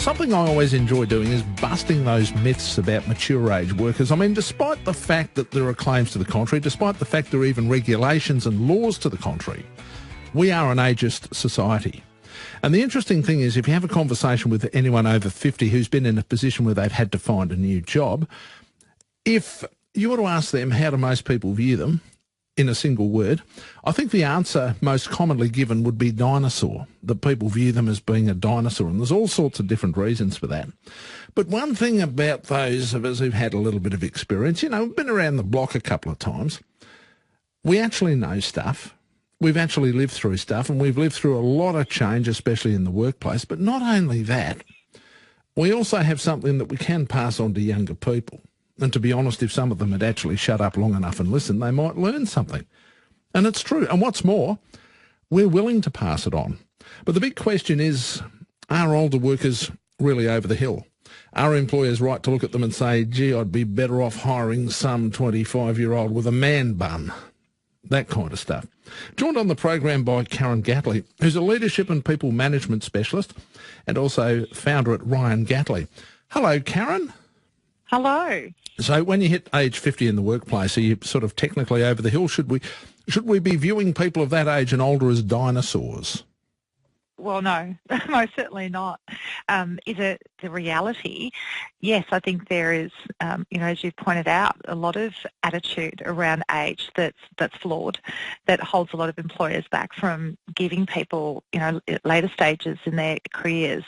Something I always enjoy doing is busting those myths about mature age workers. I mean, despite the fact that there are claims to the contrary, despite the fact there are even regulations and laws to the contrary, we are an ageist society. And the interesting thing is, if you have a conversation with anyone over 50 who's been in a position where they've had to find a new job, if you were to ask them how do most people view them in a single word, I think the answer most commonly given would be dinosaur, that people view them as being a dinosaur, and there's all sorts of different reasons for that. But one thing about those of us who've had a little bit of experience, you know, we've been around the block a couple of times, we actually know stuff. We've actually lived through stuff, and we've lived through a lot of change, especially in the workplace. But not only that, we also have something that we can pass on to younger people. And to be honest, if some of them had actually shut up long enough and listened, they might learn something. And it's true. And what's more, we're willing to pass it on. But the big question is, are older workers really over the hill? Are employers right to look at them and say, gee, I'd be better off hiring some 25-year-old with a man bun? That kind of stuff. Joined on the program by Karen Gatley, who's a leadership and people management specialist and also founder at Ryan Gatley. Hello, Karen. Hello. So when you hit age 50 in the workplace, are you sort of technically over the hill? Should we be viewing people of that age and older as dinosaurs? Well, no, most certainly not. Is it the reality? Yes, I think there is, as you've pointed out, a lot of attitude around age that's flawed, that holds a lot of employers back from giving people, at later stages in their careers,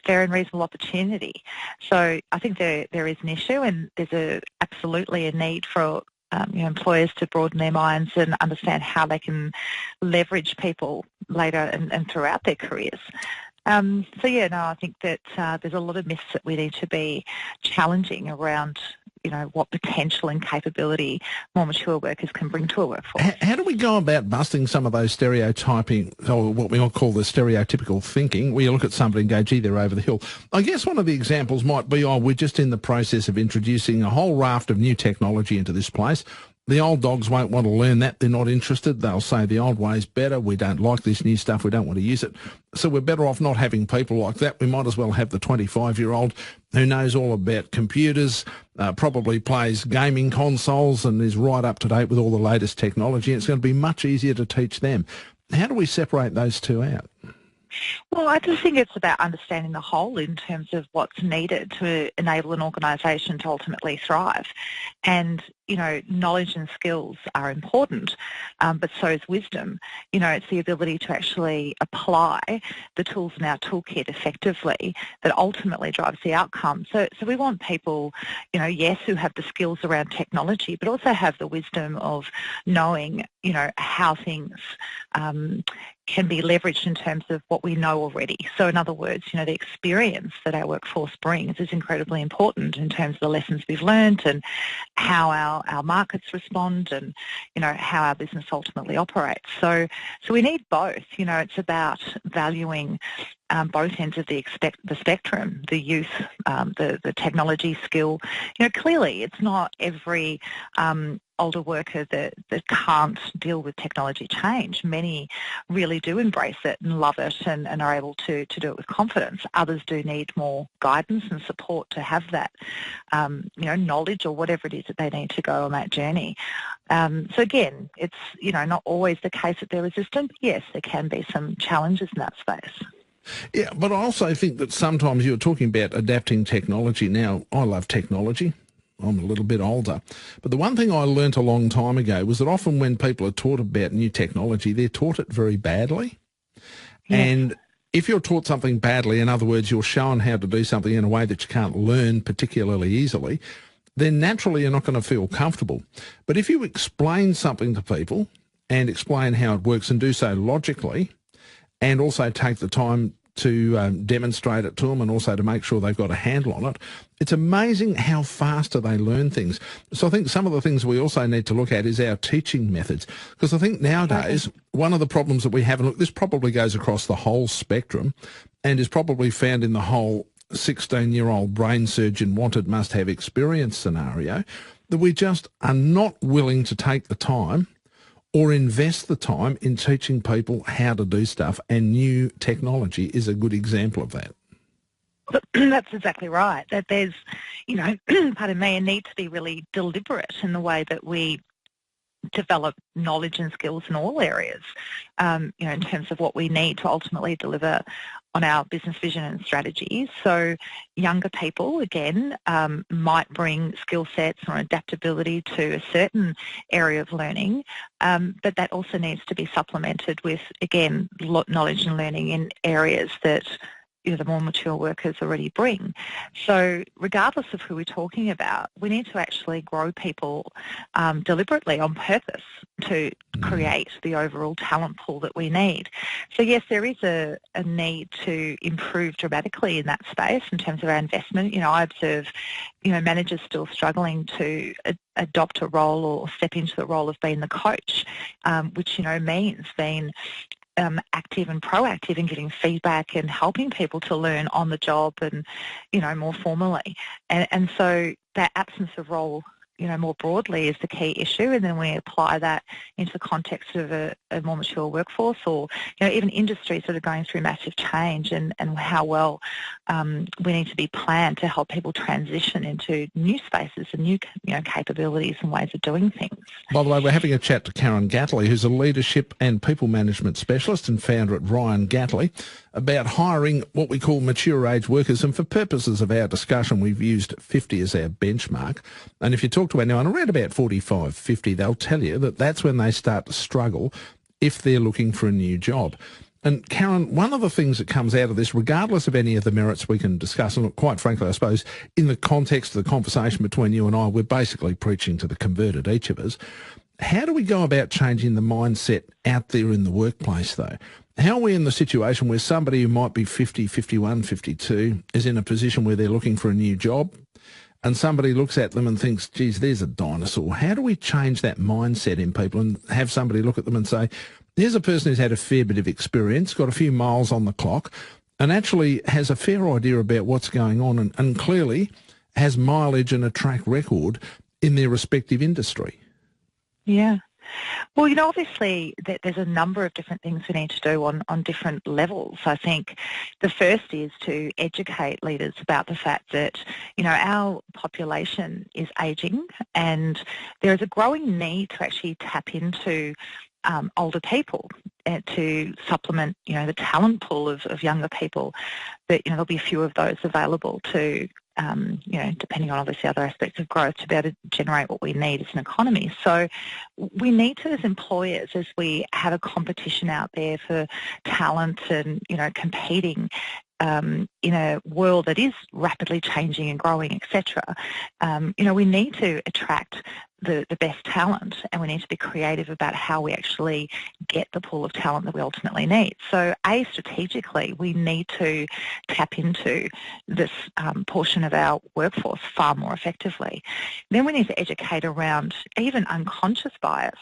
fair and reasonable opportunity. So I think there is an issue, and there's absolutely a need for employers to broaden their minds and understand how they can leverage people later and throughout their careers. I think that there's a lot of myths that we need to be challenging around what potential and capability more mature workers can bring to a workforce. How do we go about busting some of those stereotyping, or what we all call the stereotypical thinking, where you look at somebody and go, gee, they're over the hill? I guess one of the examples might be, we're just in the process of introducing a whole raft of new technology into this place. The old dogs won't want to learn that. They're not interested. They'll say the old way's better. We don't like this new stuff. We don't want to use it. So we're better off not having people like that. We might as well have the 25-year-old who knows all about computers, probably plays gaming consoles and is right up to date with all the latest technology. It's going to be much easier to teach them. How do we separate those two out? Well, I just think it's about understanding the whole in terms of what's needed to enable an organisation to ultimately thrive. And, knowledge and skills are important, but so is wisdom. It's the ability to actually apply the tools in our toolkit effectively that ultimately drives the outcome. So we want people, yes, who have the skills around technology, but also have the wisdom of knowing, how things can be leveraged in terms of what we know already. So in other words, the experience that our workforce brings is incredibly important in terms of the lessons we've learned and how our markets respond and, how our business ultimately operates. So we need both. It's about valuing both ends of the spectrum, the youth, the technology skill. Clearly it's not every older worker that can't deal with technology change. Many really do embrace it and love it and are able to do it with confidence. Others do need more guidance and support to have that, knowledge or whatever it is that they need to go on that journey. So again, it's, not always the case that they're resistant. Yes, there can be some challenges in that space. Yeah, but I also think that sometimes you're talking about adapting technology. Now, I love technology. I'm a little bit older. But the one thing I learnt a long time ago was that often when people are taught about new technology, they're taught it very badly. Yeah. And if you're taught something badly, in other words, you're shown how to do something in a way that you can't learn particularly easily, then naturally you're not going to feel comfortable. But if you explain something to people and explain how it works and do so logically, and also take the time to demonstrate it to them and also to make sure they've got a handle on it, it's amazing how faster they learn things. So I think some of the things we also need to look at is our teaching methods, because I think nowadays one of the problems that we have, and look, this probably goes across the whole spectrum and is probably found in the whole 16-year-old brain surgeon wanted must-have experience scenario, that we just are not willing to take the time or invest the time in teaching people how to do stuff, and new technology is a good example of that. That's exactly right. That there's, pardon me, a need to be really deliberate in the way that we develop knowledge and skills in all areas, in terms of what we need to ultimately deliver on our business vision and strategies. So younger people, again, might bring skill sets or adaptability to a certain area of learning, but that also needs to be supplemented with, again, knowledge and learning in areas that the more mature workers already bring. So regardless of who we're talking about, we need to actually grow people deliberately on purpose to create the overall talent pool that we need. So yes, there is a need to improve dramatically in that space in terms of our investment. I observe, managers still struggling to adopt a role or step into the role of being the coach, which, means being active and proactive in giving feedback and helping people to learn on the job and, more formally. And so that absence of role, more broadly is the key issue, and then we apply that into the context of a more mature workforce or, even industries that are going through massive change and how well we need to be planned to help people transition into new spaces and new, capabilities and ways of doing things. By the way, we're having a chat to Karen Gatley, who's a leadership and people management specialist and founder at Ryan Gatley, about hiring what we call mature age workers. And for purposes of our discussion, we've used 50 as our benchmark. And if you talk to anyone around about 45, 50, they'll tell you that that's when they start to struggle if they're looking for a new job. And Karen, one of the things that comes out of this, regardless of any of the merits we can discuss, and quite frankly, I suppose, in the context of the conversation between you and I, we're basically preaching to the converted, each of us. How do we go about changing the mindset out there in the workplace, though? How are we in the situation where somebody who might be 50, 51, 52 is in a position where they're looking for a new job, and somebody looks at them and thinks, geez, there's a dinosaur? How do we change that mindset in people and have somebody look at them and say, here's a person who's had a fair bit of experience, got a few miles on the clock, and actually has a fair idea about what's going on and clearly has mileage and a track record in their respective industry? Yeah. Well, obviously there's a number of different things we need to do on different levels. I think the first is to educate leaders about the fact that, our population is ageing and there is a growing need to actually tap into older people to supplement, the talent pool of younger people, that, there'll be fewer of those available to, depending on obviously other aspects of growth, to be able to generate what we need as an economy. So we need to, as employers, as we have a competition out there for talent and, competing in a world that is rapidly changing and growing, etc., we need to attract the best talent, and we need to be creative about how we actually get the pool of talent that we ultimately need. So, strategically, we need to tap into this portion of our workforce far more effectively. Then we need to educate around even unconscious bias.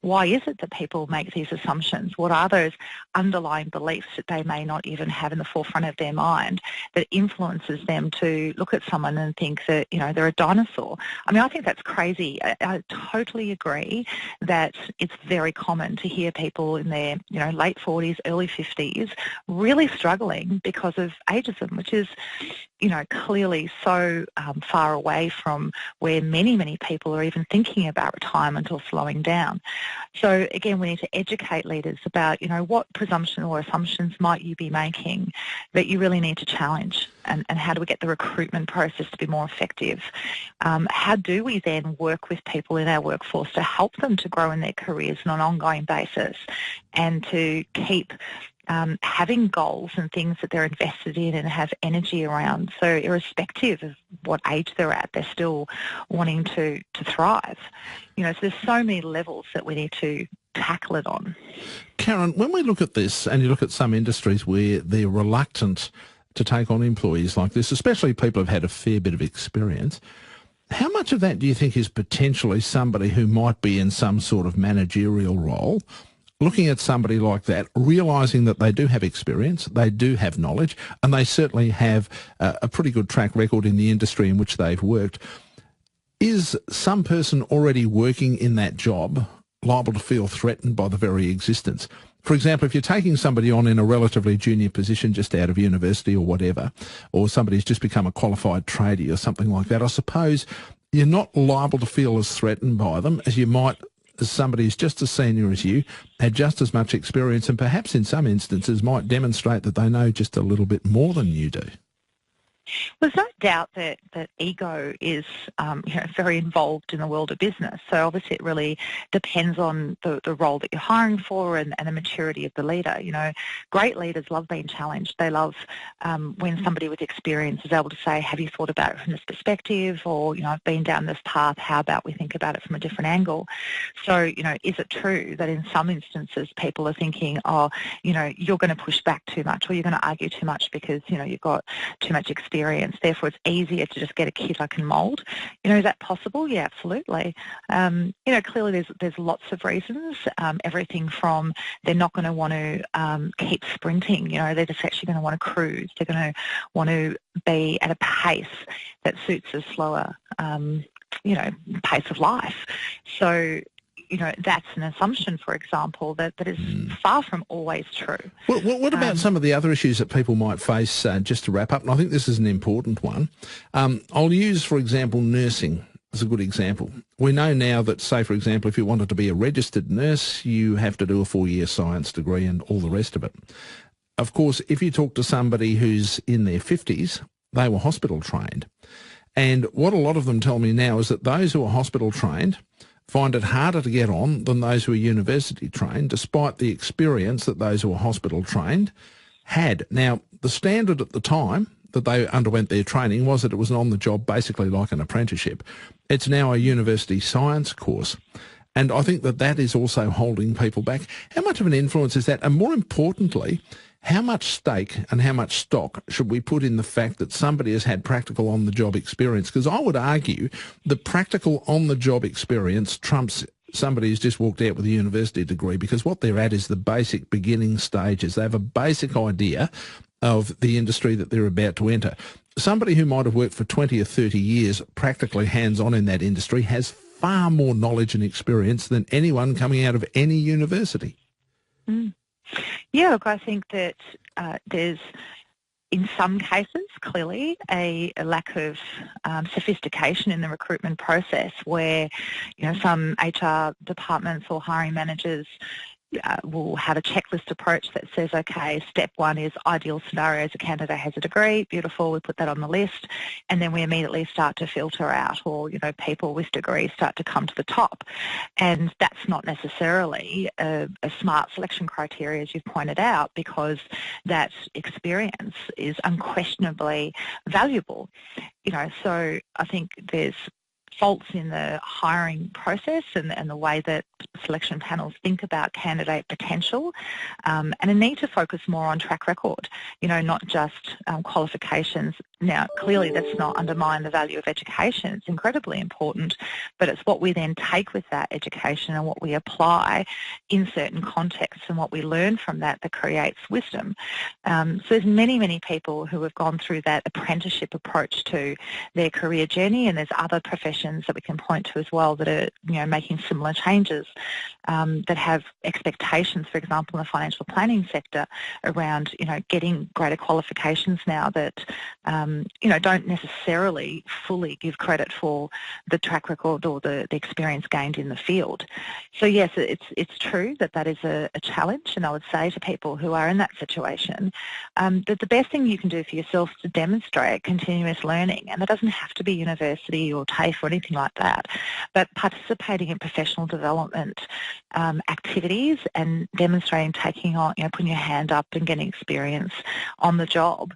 Why is it that people make these assumptions? What are those underlying beliefs that they may not even have in the forefront of their mind that influences them to look at someone and think that, they're a dinosaur? I mean, I think that's crazy. I totally agree that it's very common to hear people in their, late 40s, early 50s really struggling because of ageism, which is, clearly so far away from where many, many people are even thinking about retirement or slowing down. So again, we need to educate leaders about, what presumption or assumptions might you be making that you really need to challenge, and how do we get the recruitment process to be more effective? How do we then work with people in our workforce to help them to grow in their careers on an ongoing basis and to keep having goals and things that they're invested in and have energy around. So irrespective of what age they're at, they're still wanting to thrive. So there's so many levels that we need to tackle it on. Karen, when we look at this and you look at some industries where they're reluctant to take on employees like this, especially people who've had a fair bit of experience, how much of that do you think is potentially somebody who might be in some sort of managerial role, looking at somebody like that, realising that they do have experience, they do have knowledge, and they certainly have a pretty good track record in the industry in which they've worked? Is some person already working in that job liable to feel threatened by the very existence? For example, if you're taking somebody on in a relatively junior position just out of university or whatever, or somebody's just become a qualified tradie or something like that, I suppose you're not liable to feel as threatened by them as you might as somebody who's just as senior as you, had just as much experience, and perhaps in some instances might demonstrate that they know just a little bit more than you do. There's no doubt that ego is very involved in the world of business. So obviously it really depends on the role that you're hiring for and the maturity of the leader. Great leaders love being challenged. They love when somebody with experience is able to say, have you thought about it from this perspective? Or, I've been down this path. How about we think about it from a different angle? So, is it true that in some instances people are thinking, you're going to push back too much or you're going to argue too much because, you've got too much experience, therefore it's easier to just get a kid I can mould. Is that possible? Yeah, absolutely. Clearly there's lots of reasons, everything from they're not going to want to keep sprinting, they're just actually going to want to cruise. They're going to want to be at a pace that suits a slower, pace of life. So, that's an assumption, for example, that is far from always true. Well, what about some of the other issues that people might face, just to wrap up? And I think this is an important one. I'll use, for example, nursing as a good example. We know now that, say, for example, if you wanted to be a registered nurse, you have to do a 4-year science degree and all the rest of it. Of course, if you talk to somebody who's in their 50s, they were hospital trained. And what a lot of them tell me now is that those who are hospital trained find it harder to get on than those who are university trained, despite the experience that those who are hospital trained had. Now, the standard at the time that they underwent their training was that it was an on-the-job, basically like an apprenticeship. It's now a university science course. And I think that is also holding people back. How much of an influence is that? And more importantly, how much stake and how much stock should we put in the fact that somebody has had practical on-the-job experience? Because I would argue the practical on-the-job experience trumps somebody who's just walked out with a university degree, because what they're at is the basic beginning stages. They have a basic idea of the industry that they're about to enter. Somebody who might have worked for 20 or 30 years practically hands-on in that industry has far more knowledge and experience than anyone coming out of any university. Yeah, look, I think that there's, in some cases, clearly a lack of sophistication in the recruitment process where, some HR departments or hiring managers will have a checklist approach that says, okay, step one is ideal scenarios. A candidate has a degree, beautiful, we put that on the list, and then we immediately start to filter out, or, people with degrees start to come to the top. And that's not necessarily a smart selection criteria, as you've pointed out, because that experience is unquestionably valuable. So I think there's faults in the hiring process and the way that selection panels think about candidate potential, and a need to focus more on track record, not just qualifications. Now, clearly that's not undermine the value of education. It's incredibly important, but it's what we then take with that education and what we apply in certain contexts and what we learn from that creates wisdom. So there's many, many people who have gone through that apprenticeship approach to their career journey, and there's other professions that we can point to as well that are, making similar changes, that have expectations, for example, in the financial planning sector around, getting greater qualifications now that, don't necessarily fully give credit for the track record or the experience gained in the field. So yes, it's true that is a challenge, and I would say to people who are in that situation that the best thing you can do for yourself is to demonstrate continuous learning, and it doesn't have to be university or TAFE or anything like that, but participating in professional development activities and demonstrating taking on, putting your hand up and getting experience on the job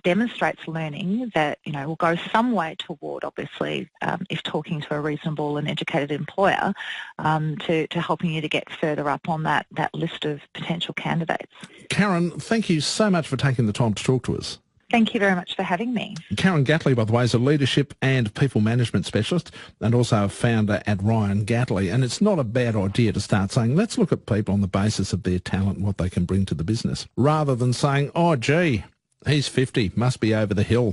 demonstrates learning that, will go some way toward, obviously, if talking to a reasonable and educated employer, to helping you to get further up on that list of potential candidates. Karen, thank you so much for taking the time to talk to us. Thank you very much for having me. Karen Gatley, by the way, is a leadership and people management specialist and also a founder at Ryan Gatley. And it's not a bad idea to start saying, let's look at people on the basis of their talent and what they can bring to the business, rather than saying, oh, gee, he's 50, must be over the hill.